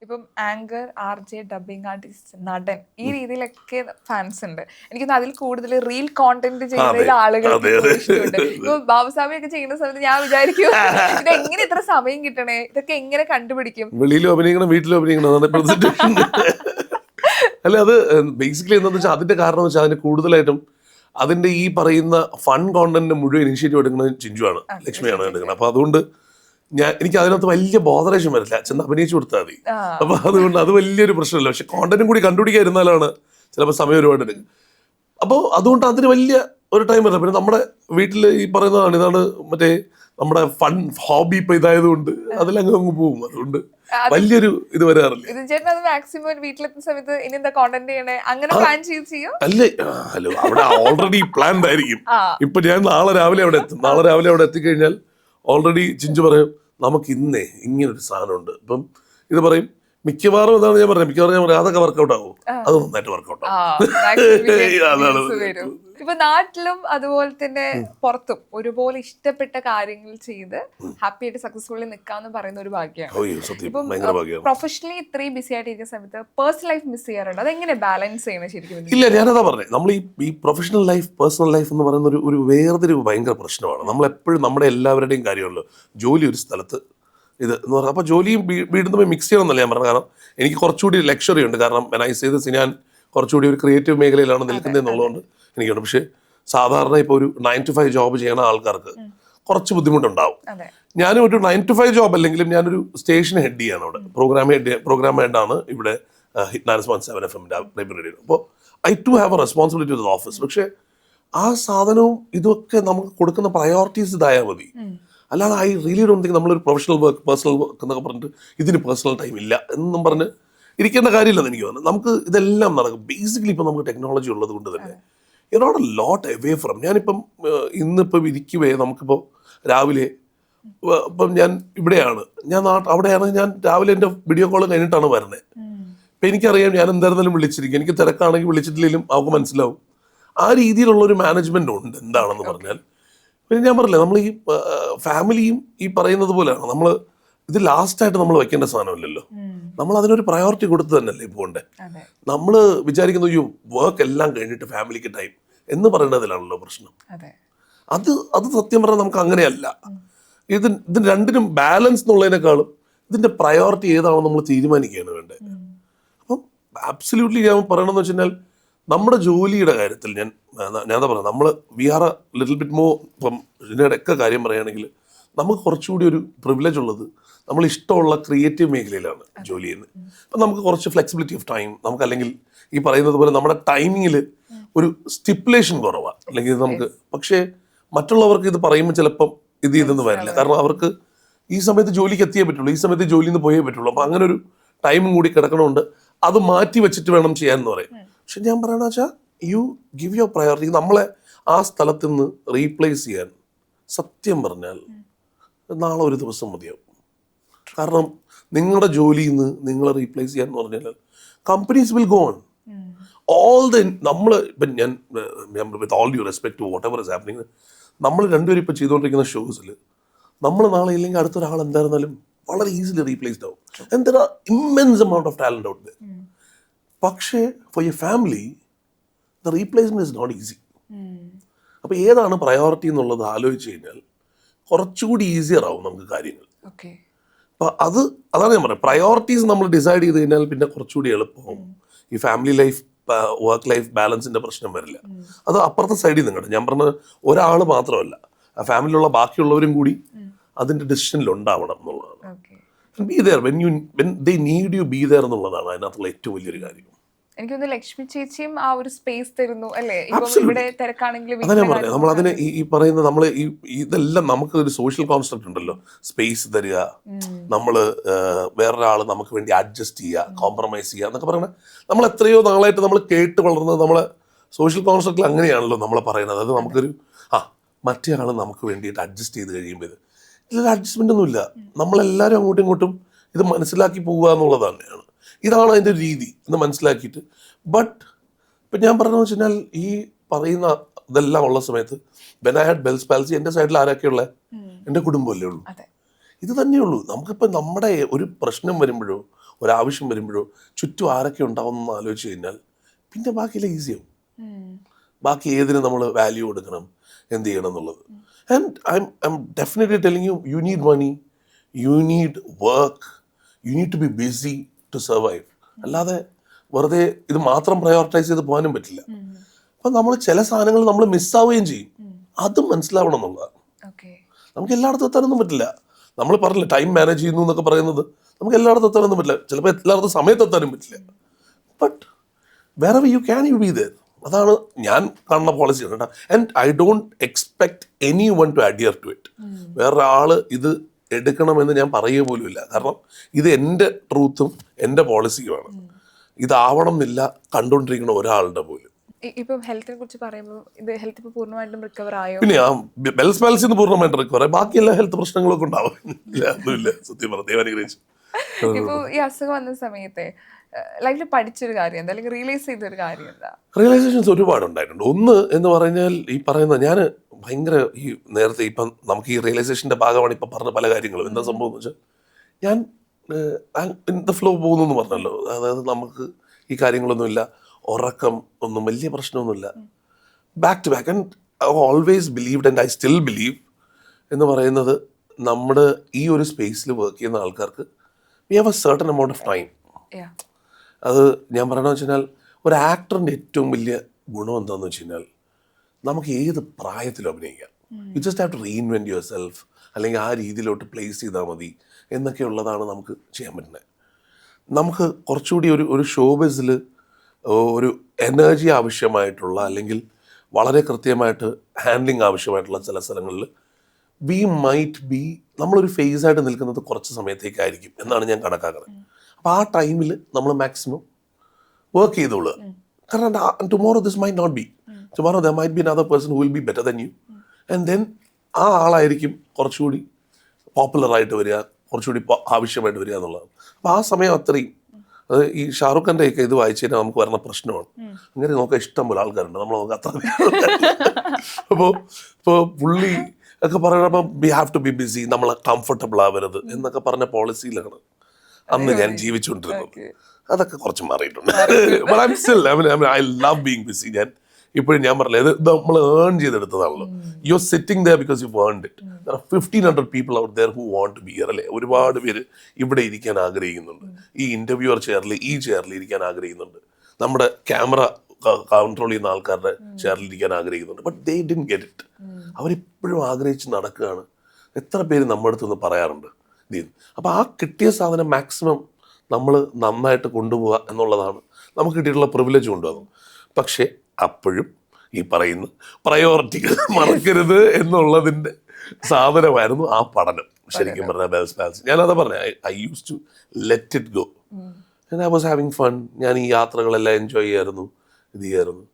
ഇപ്പം anchor, RJ, dubbing artist, നടൻ ഈ രീതിയിലൊക്കെ ഫാൻസ് ഉണ്ട്. എനിക്കൊന്ന് അതിൽ കൂടുതൽ റീൽ കോണ്ടന്റ് ചെയ്യുന്നതിൽ ആളുകൾക്ക് ഇഷ്ടമുണ്ട്. ഇപ്പൊ ബാബുസാമിയൊക്കെ ചെയ്യുന്ന സമയത്ത് ഞാൻ വിചാരിക്കും ഇത് എങ്ങനെ ഇത്ര സമയം കിട്ടണേ, ഇതൊക്കെ എങ്ങനെ കണ്ടുപിടിക്കും? വെളിയിലും അഭിനയിക്കണം, വീട്ടിലും അഭിനയിക്കണം. അല്ല, അത് ബേസിക്കലി എന്താണെന്ന് വെച്ചാൽ അതിന്റെ കാരണം വെച്ചാൽ അതിന് കൂടുതലായിട്ടും അതിന്റെ ഈ പറയുന്ന ഫൺ കോണ്ടന്റിന് മുഴുവൻ ഇനിഷ്യേറ്റീവ് എടുക്കുന്നത് ചിഞ്ചുവാണ്, ലക്ഷ്മിയാണ് എടുക്കുന്നത്. അപ്പൊ അതുകൊണ്ട് എനിക്ക് അതിനകത്ത് വലിയ ബോധറേഷൻ വരില്ല, ചെന്ന് അഭിനയിച്ചു കൊടുത്താൽ മതി. അപ്പൊ അതുകൊണ്ട് അത് വലിയൊരു പ്രശ്നമില്ല. പക്ഷെ കോണ്ടന്റും കൂടി കണ്ടുപിടിക്കാതിരുന്നാലാണ് ചിലപ്പോൾ സമയം ഒരുപാട് എടുക്കും. അപ്പോൾ അതുകൊണ്ട് അതിന് വലിയ ഒരു ടൈം വരില്ല. പിന്നെ നമ്മുടെ വീട്ടിൽ ഈ പറയുന്നതാണ്, ഇതാണ് മറ്റേ നമ്മുടെ ഫൺ ഹോബി ഇപ്പൊ ഇതായതുകൊണ്ട് അതിലങ്ങ് പോകും. അതുകൊണ്ട് വലിയൊരു ഇത് വരാറില്ല. മാക്സിമം വീട്ടിലെത്തുന്ന സമയത്ത് ഇനി എന്താ കോണ്ടന്റ് ചെയ്യണേ അങ്ങനെ പ്ലാൻ ചെയ്യോ? അല്ലേ, ഹലോ, അവിടെ ഓൾറെഡി പ്ലാൻഡ് ആയിരിക്കും. ഇപ്പൊ ഞാൻ നാളെ രാവിലെ അവിടെ എത്തും. നാളെ രാവിലെ അവിടെ എത്തിക്കഴിഞ്ഞാൽ ഓൾറെഡി ചിഞ്ചു പറയും നമുക്ക് ഇന്നേ ഇങ്ങനൊരു സാധനമുണ്ട്. ഇപ്പം ഇത് പറയും മിക്കവാറും എന്താണ് ഞാൻ പറഞ്ഞത്, മിക്കവാറും ഞാൻ പറയാം അതൊക്കെ വർക്കൗട്ട് ആകും, അത് നന്നായിട്ട് വർക്കൗട്ട് ആകും. ഇപ്പൊ നാട്ടിലും അതുപോലെ തന്നെ പുറത്തും ഒരുപോലെ ഇഷ്ടപ്പെട്ട കാര്യങ്ങൾ ചെയ്ത് ഹാപ്പി ആയിട്ട് സക്സസ്ഫുള്ളി നിൽക്കാന്ന് പറയുന്ന ഒരു ഭാഗ്യമാണ്. പ്രൊഫഷണലി ഇത്രയും ബിസി ആയിട്ടിരിക്കുന്ന സമയത്ത് പേഴ്സണൽ ലൈഫ് മിസ് ചെയ്യാറുണ്ട്. അതെങ്ങനെ ബാലൻസ് ചെയ്യണം ശരിക്കും? ഇല്ല, ഞാനതാ പറഞ്ഞത്, നമ്മൾ ഈ പ്രൊഫഷണൽ ലൈഫ് പേഴ്സണൽ ലൈഫ് എന്ന് പറയുന്ന ഒരു വേർതിരിവ് ഭയങ്കര പ്രശ്നമാണ്. നമ്മളെപ്പോഴും നമ്മുടെ എല്ലാവരുടെയും കാര്യമുള്ളൂ ജോലി ഒരു സ്ഥലത്ത് ഇത് എന്ന് പറഞ്ഞാൽ. അപ്പോൾ ജോലിയും വീണ്ടും തമ്മിൽ മിക്സ് ചെയ്യണമെന്നല്ല ഞാൻ പറഞ്ഞത്. കാരണം എനിക്ക് കുറച്ചുകൂടി ലക്ഷറി ഉണ്ട്. കാരണം ഞാൻ കുറച്ചുകൂടി ഒരു ക്രിയേറ്റീവ് മേഖലയിലാണ് നിൽക്കുന്നത് എന്നുള്ളതുകൊണ്ട് എനിക്കുണ്ട്. പക്ഷേ സാധാരണ ഇപ്പോൾ ഒരു 9 to 5 ജോബ് ചെയ്യുന്ന ആൾക്കാർക്ക് കുറച്ച് ബുദ്ധിമുട്ടുണ്ടാവും. ഞാനും ഒരു 9 to 5 ജോബ് അല്ലെങ്കിലും ഞാനൊരു സ്റ്റേഷൻ ഹെഡ് ചെയ്യാണ് അവിടെ, പ്രോഗ്രാം ഹെഡാണ് ഇവിടെ ഹിറ്റ് 97 FM ലൈബ്രറിയിൽ. അപ്പോൾ I to have a responsibility to the office. പക്ഷേ ആ സാധനവും ഇതൊക്കെ നമുക്ക് കൊടുക്കുന്ന പ്രയോറിറ്റീസ് ഇതായാൽ മതി. അല്ലാതെ ഐ റിയലി ഡോണ്ട് തിങ്ക് നമ്മളൊരു പ്രൊഫഷണൽ വർക്ക് പേഴ്സണൽ വർക്ക് എന്നൊക്കെ പറഞ്ഞിട്ട് ഇതിന് പേഴ്സണൽ ടൈം ഇല്ല എന്നും പറഞ്ഞ് ഇരിക്കേണ്ട കാര്യമില്ലെന്ന് എനിക്ക് തോന്നുന്നു. നമുക്ക് ഇതെല്ലാം നടക്കും. ബേസിക്കലി ഇപ്പം നമുക്ക് ടെക്നോളജി ഉള്ളത് കൊണ്ട് തന്നെ you not a lot away from. ഞാനിപ്പം ഇന്നിപ്പം ഇരിക്കുവേ, നമുക്കിപ്പോൾ രാവിലെ ഇപ്പം ഞാൻ ഇവിടെയാണ്, ഞാൻ അവിടെയാണ്, ഞാൻ രാവിലെ എൻ്റെ വീഡിയോ കോൾ കഴിഞ്ഞിട്ടാണ് വരുന്നത്. ഇപ്പം എനിക്കറിയാം ഞാൻ എന്തായിരുന്നാലും വിളിച്ചിരിക്കും. എനിക്ക് തിരക്കാണെങ്കിൽ വിളിച്ചിട്ടില്ലെങ്കിലും അവർക്ക് മനസ്സിലാവും. ആ രീതിയിലുള്ളൊരു മാനേജ്മെൻ്റ് ഉണ്ട് എന്താണെന്ന് പറഞ്ഞാൽ. പിന്നെ ഞാൻ പറഞ്ഞില്ലേ, നമ്മൾ ഈ ഫാമിലിയും ഈ പറയുന്നത് പോലെയാണ്. നമ്മൾ ഇത് ലാസ്റ്റായിട്ട് നമ്മൾ വെക്കേണ്ട സാധനമല്ലല്ലോ. നമ്മൾ അതിനൊരു പ്രയോറിറ്റി കൊടുത്ത് തന്നെയല്ലേ പോകണ്ടേ. നമ്മൾ വിചാരിക്കുന്നു അയ്യോ വർക്ക് എല്ലാം കഴിഞ്ഞിട്ട് ഫാമിലിക്ക് ടൈം എന്ന് പറയുന്നതിലാണല്ലോ പ്രശ്നം. അത് സത്യം പറഞ്ഞാൽ നമുക്ക് അങ്ങനെയല്ല. ഇതിന് രണ്ടിനും ബാലൻസ് എന്നുള്ളതിനേക്കാളും ഇതിൻ്റെ പ്രയോറിറ്റി ഏതാണെന്ന് നമ്മൾ തീരുമാനിക്കുകയാണ് വേണ്ടത്. അപ്പം ആബ്സല്യൂട്ട്ലി ഞാൻ പറയണമെന്ന് വെച്ച് കഴിഞ്ഞാൽ നമ്മുടെ ജോലിയുടെ കാര്യത്തിൽ ഞാൻ എന്താ പറയുക, നമ്മൾ we are a little bit more. ഇപ്പം ഇതിനിടയ്ക്ക് കാര്യം പറയുകയാണെങ്കിൽ നമുക്ക് കുറച്ചുകൂടി ഒരു പ്രിവിലേജ് ഉള്ളത് നമ്മൾ ഇഷ്ടമുള്ള ക്രിയേറ്റീവ് മേഖലയിലാണ് ജോലി ചെയ്യുന്നത്. അപ്പം നമുക്ക് കുറച്ച് ഫ്ലെക്സിബിലിറ്റി ഓഫ് ടൈം, നമുക്ക് അല്ലെങ്കിൽ ഈ പറയുന്നത് പോലെ നമ്മുടെ ടൈമിങ്ങിൽ ഒരു സ്റ്റിപ്പുലേഷൻ കുറവാണ് അല്ലെങ്കിൽ നമുക്ക്. പക്ഷേ മറ്റുള്ളവർക്ക് ഇത് പറയുമ്പോൾ ചിലപ്പം ഇതൊന്നും വരില്ല. കാരണം അവർക്ക് ഈ സമയത്ത് ജോലിക്ക് എത്തിയേ പറ്റുള്ളൂ, ഈ സമയത്ത് ജോലിയിൽ നിന്ന് പോയേ പറ്റുള്ളൂ. അപ്പം അങ്ങനെ ഒരു ടൈമും കൂടി കിടക്കണമുണ്ട്. അത് മാറ്റി വെച്ചിട്ട് വേണം ചെയ്യാമെന്ന് പറയും. പക്ഷെ ഞാൻ പറയണ വെച്ചാൽ യു ഗിവ് യുവർ പ്രയോറിറ്റി. നമ്മളെ ആ സ്ഥലത്ത് നിന്ന് റീപ്ലേസ് ചെയ്യാൻ സത്യം പറഞ്ഞാൽ നാളെ ഒരു ദിവസം മതിയാവും. കാരണം നിങ്ങളുടെ ജോലിയിൽ നിന്ന് നിങ്ങളെ റീപ്ലേസ് ചെയ്യാൻ എന്ന് പറഞ്ഞാൽ companies will go on all the. നമ്മൾ ഇപ്പം ഞാൻ with all you respect to whatever is happening, നമ്മൾ രണ്ടുപേരും ഇപ്പോൾ ചെയ്തുകൊണ്ടിരിക്കുന്ന ഷോസിൽ നമ്മൾ നാളെ ഇല്ലെങ്കിൽ അടുത്തൊരാൾ എന്തായിരുന്നാലും വളരെ ഈസിലി റീപ്ലേസ്ഡ് ആവും. And there are immense amount of talent out there. പക്ഷേ for your family the replacement is not easy. അപ്പോൾ ഏതാണ് പ്രയോറിറ്റി എന്നുള്ളത് ആലോചിച്ച് കഴിഞ്ഞാൽ കുറച്ചുകൂടി ഈസിയർ ആവും നമുക്ക് കാര്യങ്ങൾ. അപ്പോൾ അതാണ് ഞാൻ പറയുന്നത്, പ്രയോറിറ്റീസ് നമ്മൾ ഡിസൈഡ് ചെയ്ത് കഴിഞ്ഞാൽ പിന്നെ കുറച്ചുകൂടി എളുപ്പമാവും. ഈ ഫാമിലി ലൈഫ് വർക്ക് ലൈഫ് ബാലൻസിൻ്റെ പ്രശ്നം വരില്ല. അത് അപ്പുറത്തെ സൈഡിൽ നിങ്ങളുടെ ഞാൻ പറഞ്ഞത് ഒരാൾ മാത്രമല്ല, ആ ഫാമിലിയിലുള്ള ബാക്കിയുള്ളവരും കൂടി അതിൻ്റെ ഡിസിഷനിൽ ഉണ്ടാവണം എന്നുള്ളതാണ്. Be there when they need you be there എന്നുള്ളതാണ് അതിനകത്തുള്ള ഏറ്റവും വലിയൊരു കാര്യം. എനിക്കൊന്ന് ലക്ഷ്മി ചേച്ചിയും ആ ഒരു സ്പേസ് തരുന്നു അല്ലേ? ഇവിടെ തിരക്കാണെങ്കിലും അതാ ഞാൻ പറഞ്ഞത്, നമ്മൾ അതിന് ഈ പറയുന്ന നമ്മൾ ഇതെല്ലാം നമുക്ക് ഒരു സോഷ്യൽ കോൺസ്ട്രക്ട് ഉണ്ടല്ലോ. സ്പേസ് തരിക, നമ്മൾ വേറൊരാൾ നമുക്ക് വേണ്ടി അഡ്ജസ്റ്റ് ചെയ്യുക, കോംപ്രമൈസ് ചെയ്യുക എന്നൊക്കെ പറയുന്നത് നമ്മൾ എത്രയോ നാളായിട്ട് നമ്മൾ കേട്ട് വളർന്നത് നമ്മളെ സോഷ്യൽ കോൺസ്ട്രക്റ്റിൽ അങ്ങനെയാണല്ലോ നമ്മൾ പറയുന്നത്. അത് നമുക്കൊരു മറ്റേ ആൾ നമുക്ക് വേണ്ടിയിട്ട് അഡ്ജസ്റ്റ് ചെയ്ത് കഴിയുമ്പോൾ ഇതിലൊരു അഡ്ജസ്റ്റ്മെൻ്റ് ഒന്നുമില്ല. നമ്മളെല്ലാവരും അങ്ങോട്ടും ഇങ്ങോട്ടും ഇത് മനസ്സിലാക്കി പോവുക എന്നുള്ളത് തന്നെയാണ്. ഇതാണ് അതിൻ്റെ രീതി എന്ന് മനസ്സിലാക്കിയിട്ട്. ബട്ട് ഇപ്പം ഞാൻ പറഞ്ഞതെന്ന് വെച്ച് കഴിഞ്ഞാൽ ഈ പറയുന്ന ഇതെല്ലാം ഉള്ള സമയത്ത് വെൻ ഐ ഹാഡ് ബെൽസ് പാൽസി എൻ്റെ സൈഡിൽ ആരൊക്കെയുള്ളത്? എൻ്റെ കുടുംബമല്ലേ ഉള്ളൂ. ഇത് തന്നെയുള്ളൂ. നമുക്കിപ്പോൾ നമ്മുടെ ഒരു പ്രശ്നം വരുമ്പോഴോ ഒരാവശ്യം വരുമ്പോഴോ ചുറ്റും ആരൊക്കെ ഉണ്ടാവുമെന്ന് ആലോചിച്ച് കഴിഞ്ഞാൽ പിന്നെ ബാക്കിയെല്ലാം ഈസിയാവും. ബാക്കി ഏതിന് നമ്മൾ വാല്യൂ കൊടുക്കണം, എന്ത് ചെയ്യണം എന്നുള്ളത്. And I'm definitely telling you, you need money, you need work, you need to be busy to survive. അല്ലാതെ വെറുതെ ഇത് മാത്രം പ്രയോറിറ്റൈസ് ചെയ്ത് പോകാനും പറ്റില്ല. അപ്പം നമ്മൾ ചില സാധനങ്ങൾ നമ്മൾ മിസ്സാവുകയും ചെയ്യും. അതും മനസ്സിലാവണം എന്നുള്ളതാണ്. നമുക്ക് എല്ലായിടത്തും എത്താനൊന്നും പറ്റില്ല. നമ്മൾ പറഞ്ഞില്ല ടൈം മാനേജ് ചെയ്യുന്നു എന്നൊക്കെ പറയുന്നത്, നമുക്ക് എല്ലായിടത്തും എത്താനൊന്നും പറ്റില്ല. ചിലപ്പോൾ എല്ലായിടത്തും സമയത്ത് എത്താനും പറ്റില്ല. ബട്ട് വേറെ you can you be there. അതാണ് ഞാൻ കാണുന്ന പോളിസി കേട്ടോ. And I don't expect anyone to adhere to it. വേറൊരാൾ ഇത് എടുക്കണമെന്ന് ഞാൻ പറയുക പോലുമില്ല. കാരണം ഇത് എൻ്റെ ട്രൂത്തും എൻ്റെ പോളിസിയുമാണ്. ഇതാവണം എന്നില്ല കണ്ടുകൊണ്ടിരിക്കുന്ന ഒരാളുടെ പോലും. ഇപ്പം ഹെൽത്തിനെ കുറിച്ച് പറയുമ്പോൾ ഇത് ഹെൽത്ത് ഇപ്പോൾ പൂർണ്ണമായിട്ടും റിക്കവർ ആയോ? പിന്നെ ആ ബെൽസ് പാൽസിന്ന് പൂർണ്ണമായിട്ട് റിക്കവർ ആയി. ബാക്കി എല്ലാ ഹെൽത്ത് പ്രശ്നങ്ങളൊക്കെ ഉണ്ടാവും. ഒന്നുമില്ല, സത്യം പറഞ്ഞു അനുഗ്രഹിച്ചു. ഇപ്പോൾ ഈ അസുഖം വന്ന സമയത്തെ ലൈഫിൽ പഠിച്ചൊരു കാര്യം എന്താ, അല്ലെങ്കിൽ റിയലൈസ് ചെയ്തൊരു കാര്യം എന്താ? റിയലൈസേഷൻസ് ഒരുപാടുണ്ടായിട്ടുണ്ട്. ഒന്ന് എന്ന് പറഞ്ഞാൽ ഈ പറയുന്ന ഞാൻ ഭയങ്കര ഈ നേരത്തെ ഇപ്പം നമുക്ക് ഈ റിയലൈസേഷൻ്റെ ഭാഗമാണ് ഇപ്പം പറഞ്ഞ പല കാര്യങ്ങളും. എന്താ സംഭവം എന്ന് വെച്ചാൽ ഞാൻ ഇൻ ദ ഫ്ലോ പോകുന്നു എന്ന് പറഞ്ഞല്ലോ. അതായത് നമുക്ക് ഈ കാര്യങ്ങളൊന്നുമില്ല, ഉറക്കം ഒന്നും വലിയ പ്രശ്നമൊന്നുമില്ല, back to back. And I always believed and I still believe എന്ന് പറയുന്നത് നമ്മുടെ ഈ ഒരു സ്പേസിൽ വർക്ക് ചെയ്യുന്ന ആൾക്കാർക്ക് we have a certain amount of time. അത് ഞാൻ പറയണമെന്ന് വെച്ച് കഴിഞ്ഞാൽ ഒരു ആക്ടറിൻ്റെ ഏറ്റവും വലിയ ഗുണം എന്താണെന്ന് വെച്ച് കഴിഞ്ഞാൽ നമുക്ക് ഏത് പ്രായത്തിലും അഭിനയിക്കാം. You just have to reinvent yourself, അല്ലെങ്കിൽ ആ രീതിയിലോട്ട് പ്ലേസ് ചെയ്താൽ മതി എന്നൊക്കെ ഉള്ളതാണ് നമുക്ക് ചെയ്യാൻ പറ്റുന്നത്. നമുക്ക് കുറച്ചുകൂടി ഒരു ഷോ ബിസിൽ ഒരു എനർജി ആവശ്യമായിട്ടുള്ള, അല്ലെങ്കിൽ വളരെ കൃത്യമായിട്ട് ഹാൻഡ്ലിങ് ആവശ്യമായിട്ടുള്ള ചില സ്ഥലങ്ങളിൽ വി മൈറ്റ് ബി നമ്മളൊരു ഫേസായിട്ട് നിൽക്കുന്നത് കുറച്ച് സമയത്തേക്കായിരിക്കും എന്നാണ് ഞാൻ കണക്കാക്കുന്നത്. അപ്പോൾ ആ ടൈമിൽ നമ്മൾ മാക്സിമം വർക്ക് ചെയ്തോളുക. കാരണം tomorrow this might not be, tomorrow there might be another person who will be better than you. And then ആ ആളായിരിക്കും കുറച്ചുകൂടി പോപ്പുലറായിട്ട് വരിക, കുറച്ചുകൂടി ആവശ്യമായിട്ട് വരിക എന്നുള്ളതാണ്. അപ്പോൾ ആ സമയം അത്രയും അത് ഈ ഷാറുഖ് ഖാൻ്റെ ഒക്കെ ഇത് വായിച്ചു കഴിഞ്ഞാൽ നമുക്ക് വരുന്ന പ്രശ്നമാണ്. അങ്ങനെ നോക്കാൻ ഇഷ്ടം പോലെ ആൾക്കാരുണ്ട്, നമ്മൾ നോക്കാൻ അത്ര. ഇപ്പോൾ പുള്ളി ഒക്കെ പറയണപ്പം we have to be busy, നമ്മൾ കംഫർട്ടബിൾ ആവരുത് എന്നൊക്കെ പറഞ്ഞ പോളിസിയിലാണ് അന്ന് ഞാൻ ജീവിച്ചുകൊണ്ടിരുന്നത്. അതൊക്കെ കുറച്ച് മാറിയിട്ടുണ്ട്. But I'm still I love being busy. ഞാൻ ഇപ്പോഴും ഞാൻ പറഞ്ഞില്ല, ഇത് നമ്മൾ ഏൺ ചെയ്തെടുത്തതാണല്ലോ. You are sitting there because you earned it. There are 1500 people out there who want to be here അല്ലേ. ഒരുപാട് പേര് ഇവിടെ ഇരിക്കാൻ ആഗ്രഹിക്കുന്നുണ്ട്, ഈ ഇന്റർവ്യൂവർ ചെയറിൽ, ഈ ചെയറിൽ ഇരിക്കാൻ ആഗ്രഹിക്കുന്നുണ്ട്, നമ്മുടെ ക്യാമറ കൺട്രോൾ ചെയ്യുന്ന ആൾക്കാരുടെ ചെയറിൽ ഇരിക്കാൻ ആഗ്രഹിക്കുന്നുണ്ട്. But they didn't get it. അവരിപ്പോഴും ആഗ്രഹിച്ച് നടക്കുകയാണ്. എത്ര പേര് നമ്മുടെ അടുത്തൊന്ന് പറയാറുണ്ട് ഇത്. അപ്പോൾ ആ കിട്ടിയ സാധനം മാക്സിമം നമ്മൾ നന്നായിട്ട് കൊണ്ടുപോവുക എന്നുള്ളതാണ് നമുക്ക് കിട്ടിയിട്ടുള്ള പ്രിവിലേജ് കൊണ്ടുവന്നു. പക്ഷേ അപ്പോഴും ഈ പറയുന്ന പ്രയോറിറ്റികൾ മറക്കരുത് എന്നുള്ളതിൻ്റെ സാധനമായിരുന്നു ആ പഠനം. ശരിക്കും പറഞ്ഞാൽ ബെൽസ് പാൽസി ഞാനതാ പറഞ്ഞ I use to let it go and I was having fun. ഞാൻ ഈ യാത്രകളെല്ലാം എൻജോയ് ചെയ്യായിരുന്നു, ഇത് ചെയ്യായിരുന്നു.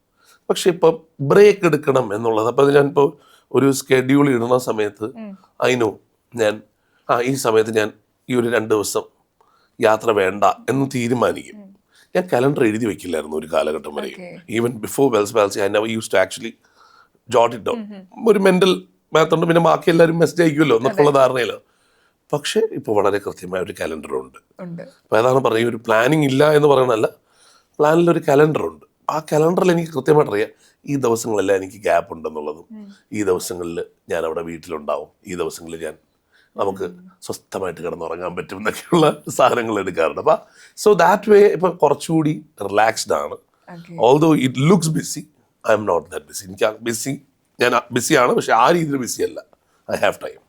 പക്ഷെ ഇപ്പം ബ്രേക്ക് എടുക്കണം എന്നുള്ളത്, അപ്പം ഞാനിപ്പോൾ ഒരു സ്കെഡ്യൂൾ ഇടുന്ന സമയത്ത് നോ ഞാൻ ഈ സമയത്ത് ഞാൻ ഈ ഒരു 2 ദിവസം യാത്ര വേണ്ട എന്ന് തീരുമാനിക്കും. ഞാൻ കലണ്ടർ എഴുതി വെക്കില്ലായിരുന്നു ഒരു കാലഘട്ടം വരെ. Even before Bell's palsy I never use to actually jot it down. ഒരു മെന്റൽ മാത്തുണ്ട്, പിന്നെ ബാക്കി എല്ലാവരും മെസ്സേജ് അയക്കുമല്ലോ എന്നൊക്കെയുള്ള ധാരണയില്ല. പക്ഷേ ഇപ്പോൾ വളരെ കൃത്യമായ ഒരു കലണ്ടറുണ്ട്. അപ്പോൾ അതാണ് പറയുക, ഒരു പ്ലാനിങ് ഇല്ല എന്ന് പറയണല്ല, പ്ലാനിലൊരു കലണ്ടറുണ്ട്. ആ കലണ്ടറിൽ എനിക്ക് കൃത്യമായിട്ട് അറിയാം ഈ ദിവസങ്ങളെല്ലാം എനിക്ക് ഗ്യാപ്പ് ഉണ്ടെന്നുള്ളതും, ഈ ദിവസങ്ങളിൽ ഞാൻ അവിടെ വീട്ടിലുണ്ടാവും, ഈ ദിവസങ്ങളിൽ നമുക്ക് സ്വസ്ഥമായിട്ട് കിടന്നുറങ്ങാൻ പറ്റും എന്നൊക്കെയുള്ള സാധനങ്ങൾ എടുക്കാറുണ്ട്. അപ്പം സോ ദാറ്റ് വേ ഇപ്പം കുറച്ചുകൂടി റിലാക്സ്ഡ് ആണ്. Although it looks busy, I'm not that busy. എനിക്ക് ഞാൻ ബിസിയാണ്, പക്ഷെ ആ രീതിയിൽ ബിസി അല്ല. I have time.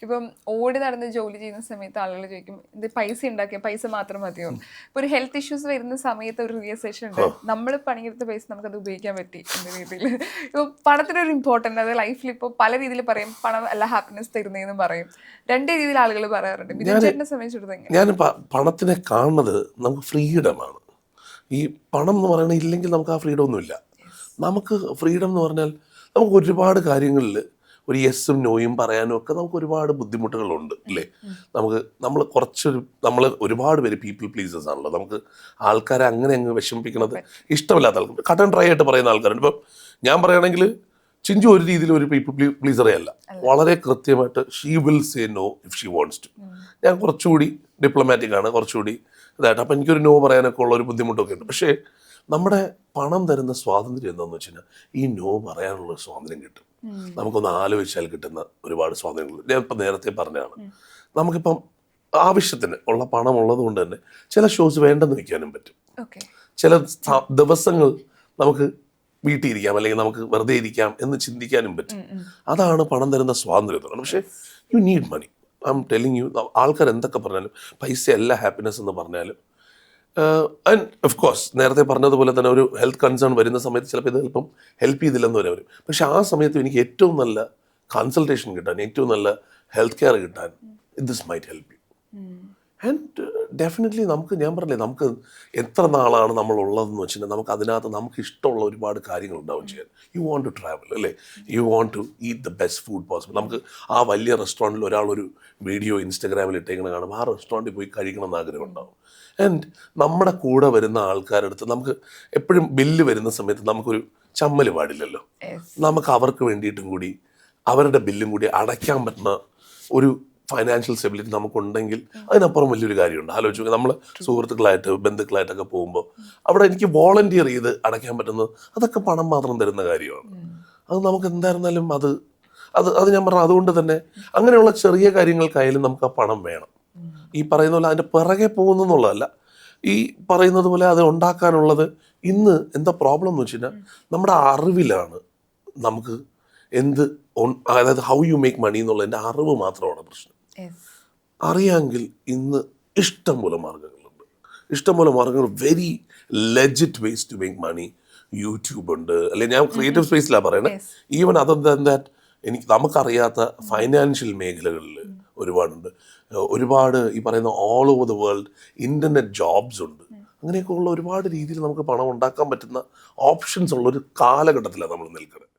ഇപ്പം ഓടി നടന്ന് ജോലി ചെയ്യുന്ന സമയത്ത് ആളുകൾ ചോദിക്കും, ഇത് പൈസ ഉണ്ടാക്കിയ പൈസ മാത്രം മതിയോ? ഇപ്പൊ ഒരു ഹെൽത്ത് ഇഷ്യൂസ് വരുന്ന സമയത്ത് ഒരു റിയലൈസേഷൻ ഉണ്ട്, നമ്മൾ പണിയെടുത്ത പൈസ നമുക്കത് ഉപയോഗിക്കാൻ പറ്റി എന്ന രീതിയിൽ. ഇപ്പോൾ പണത്തിനൊരു ഇമ്പോർട്ടൻ്റ്, അത് ലൈഫിൽ ഇപ്പോൾ പല രീതിയിൽ പറയും, പണം അല്ല ഹാപ്പിനെസ് തരുന്നതെന്നും പറയും. 2 രീതിയിൽ ആളുകൾ പറയാറുണ്ട്. ബിജുചേട്ടനെ സംബന്ധിച്ചിടത്തോളം ഞാൻ പണത്തിനെ കാണുന്നത് നമുക്ക് ഫ്രീഡമാണ്. ഈ പണം എന്ന് പറയുന്നത് ഇല്ലെങ്കിൽ നമുക്ക് ആ ഫ്രീഡം ഒന്നുമില്ല. നമുക്ക് ഫ്രീഡം എന്ന് പറഞ്ഞാൽ നമുക്ക് ഒരുപാട് കാര്യങ്ങളിൽ ഒരു യെസ്സും നോയും പറയാനും ഒക്കെ നമുക്ക് ഒരുപാട് ബുദ്ധിമുട്ടുകളുണ്ട് അല്ലേ. നമ്മൾ ഒരുപാട് പേര് പീപ്പിൾ പ്ലീസേഴ്സ് ആണല്ലോ. നമുക്ക് ആൾക്കാരെ അങ്ങനെ അങ്ങ് വിഷമിപ്പിക്കണത് ഇഷ്ടമില്ലാത്ത ആൾക്കാർ, കട്ട് ആൻഡ് ഡ്രൈ ആയിട്ട് പറയുന്ന ആൾക്കാരുണ്ട്. ഇപ്പം ഞാൻ പറയുകയാണെങ്കിൽ ചിഞ്ചു ഒരു രീതിയിൽ ഒരു പീപ്പിൾ പ്ലീസറേ അല്ല. വളരെ കൃത്യമായിട്ട് she will say no if she wants to. ഞാൻ കുറച്ചുകൂടി ഡിപ്ലോമാറ്റിക് ആണ്, കുറച്ചുകൂടി ഇതായിട്ട്. അപ്പം എനിക്കൊരു നോ പറയാനൊക്കെ ഉള്ള ഒരു ബുദ്ധിമുട്ടൊക്കെ ഉണ്ട്. പക്ഷേ നമ്മുടെ പണം തരുന്ന സ്വാതന്ത്ര്യം എന്താണെന്ന് വെച്ച് കഴിഞ്ഞാൽ ഈ നോ പറയാനുള്ള സ്വാതന്ത്ര്യം കിട്ടും. നമുക്കൊന്ന് ആലോചിച്ചാൽ കിട്ടുന്ന ഒരുപാട് സ്വാതന്ത്ര്യങ്ങൾ ഞാൻ ഇപ്പം നേരത്തെ പറഞ്ഞതാണ്. നമുക്കിപ്പം ആവശ്യത്തിന് ഉള്ള പണം ഉള്ളത് കൊണ്ട് തന്നെ ചില ഷോസ് വേണ്ടെന്ന് വെക്കാനും പറ്റും. ചില ദിവസങ്ങൾ നമുക്ക് വീട്ടിൽ ഇരിക്കാം അല്ലെങ്കിൽ നമുക്ക് വെറുതെ ഇരിക്കാം എന്ന് ചിന്തിക്കാനും പറ്റും. അതാണ് പണം തരുന്ന സ്വാതന്ത്ര്യം. പക്ഷേ you need money. I'm telling you, ആൾക്കാർ എന്തൊക്കെ പറഞ്ഞാലും പൈസ അല്ല ഹാപ്പിനെസ് എന്ന് പറഞ്ഞാലും ആൻഡ് ഓഫ് കോഴ്സ് നേരത്തെ പറഞ്ഞതുപോലെ തന്നെ ഒരു ഹെൽത്ത് കൺസേൺ വരുന്ന സമയത്ത് ചിലപ്പോൾ ഇത് ചിലപ്പം ഹെൽപ്പ് ചെയ്തില്ലെന്ന് വരും. പക്ഷേ ആ സമയത്ത് എനിക്ക് ഏറ്റവും നല്ല കൺസൾട്ടേഷൻ കിട്ടാൻ, ഏറ്റവും നല്ല ഹെൽത്ത് കെയർ കിട്ടാൻ this might help you. And definitely ഞാൻ പറഞ്ഞില്ലേ, നമുക്ക് എത്ര നാളാണ് നമ്മളുള്ളതെന്ന് വെച്ചിട്ടുണ്ടെങ്കിൽ നമുക്ക് അതിനകത്ത് നമുക്ക് ഇഷ്ടമുള്ള ഒരുപാട് കാര്യങ്ങൾ ഉണ്ടാവും ചെയ്യാൻ. യു വോണ്ട് ടു ട്രാവൽ അല്ലേ, you want to eat the best food possible. നമുക്ക് ആ വലിയ റെസ്റ്റോറൻറ്റിൽ ഒരാളൊരു വീഡിയോ ഇൻസ്റ്റാഗ്രാമിൽ ഇട്ടേക്കണം കാണുമ്പോൾ ആ റെസ്റ്റോറൻറ്റിൽ പോയി കഴിക്കണം എന്ന് ആഗ്രഹം ഉണ്ടാവും. ആൻഡ് നമ്മുടെ കൂടെ വരുന്ന ആൾക്കാരുടെ അടുത്ത് നമുക്ക് എപ്പോഴും ബില്ല് വരുന്ന സമയത്ത് നമുക്കൊരു ചമ്മൽ പാടില്ലല്ലോ. നമുക്ക് അവർക്ക് വേണ്ടിയിട്ടും കൂടി അവരുടെ ബില്ലും കൂടി അടയ്ക്കാൻ പറ്റുന്ന ഒരു ഫൈനാൻഷ്യൽ സ്റ്റെബിലിറ്റി നമുക്കുണ്ടെങ്കിൽ അതിനപ്പുറം വലിയൊരു കാര്യമുണ്ട്. ആലോചിച്ച് നമ്മൾ സുഹൃത്തുക്കളായിട്ട് ബന്ധുക്കളായിട്ടൊക്കെ പോകുമ്പോൾ അവിടെ എനിക്ക് വോളണ്ടിയർ ചെയ്ത് അടയ്ക്കാൻ പറ്റുന്നത് അതൊക്കെ പണം മാത്രം തരുന്ന കാര്യമാണ്. അത് നമുക്ക് എന്തായിരുന്നാലും അത് ഞാൻ പറഞ്ഞ അതുകൊണ്ട് തന്നെ അങ്ങനെയുള്ള ചെറിയ കാര്യങ്ങൾക്കായാലും നമുക്ക് ആ പണം വേണം. ഈ പറയുന്ന പോലെ അതിൻ്റെ പിറകെ പോകുന്നു എന്നുള്ളതല്ല, ഈ പറയുന്നത് പോലെ അത് ഉണ്ടാക്കാനുള്ളത്. ഇന്ന് എന്താ പ്രോബ്ലം എന്ന് വെച്ച് കഴിഞ്ഞാൽ നമ്മുടെ അറിവിലാണ് നമുക്ക് അതായത് ഹൗ യു മേക്ക് മണി എന്നുള്ളതിൻ്റെ അറിവ് മാത്രമാണ് പ്രശ്നം. അറിയാമെങ്കിൽ ഇന്ന് ഇഷ്ടംപോലെ മാർഗ്ഗങ്ങളുണ്ട്, ഇഷ്ടംപോലെ മാർഗ്ഗങ്ങൾ, very legit ways to make money. YouTube ഉണ്ട്, അല്ലെങ്കിൽ ഞാൻ ക്രിയേറ്റീവ് സ്പേസിലാണ് പറയുന്നത്. ഈവൻ അതർ ദാൻ ദാറ്റ് നമുക്കറിയാത്ത ഫൈനാൻഷ്യൽ മേഖലകളിൽ ഒരുപാടുണ്ട്. ഒരുപാട് ഈ പറയുന്ന all over the world internet jobs ഉണ്ട്. അങ്ങനെയൊക്കെ ഉള്ള ഒരുപാട് രീതിയിൽ നമുക്ക് പണം ഉണ്ടാക്കാൻ പറ്റുന്ന ഓപ്ഷൻസ് ഉള്ള ഒരു കാലഘട്ടത്തിലാണ് നമ്മൾ നിൽക്കുന്നത്.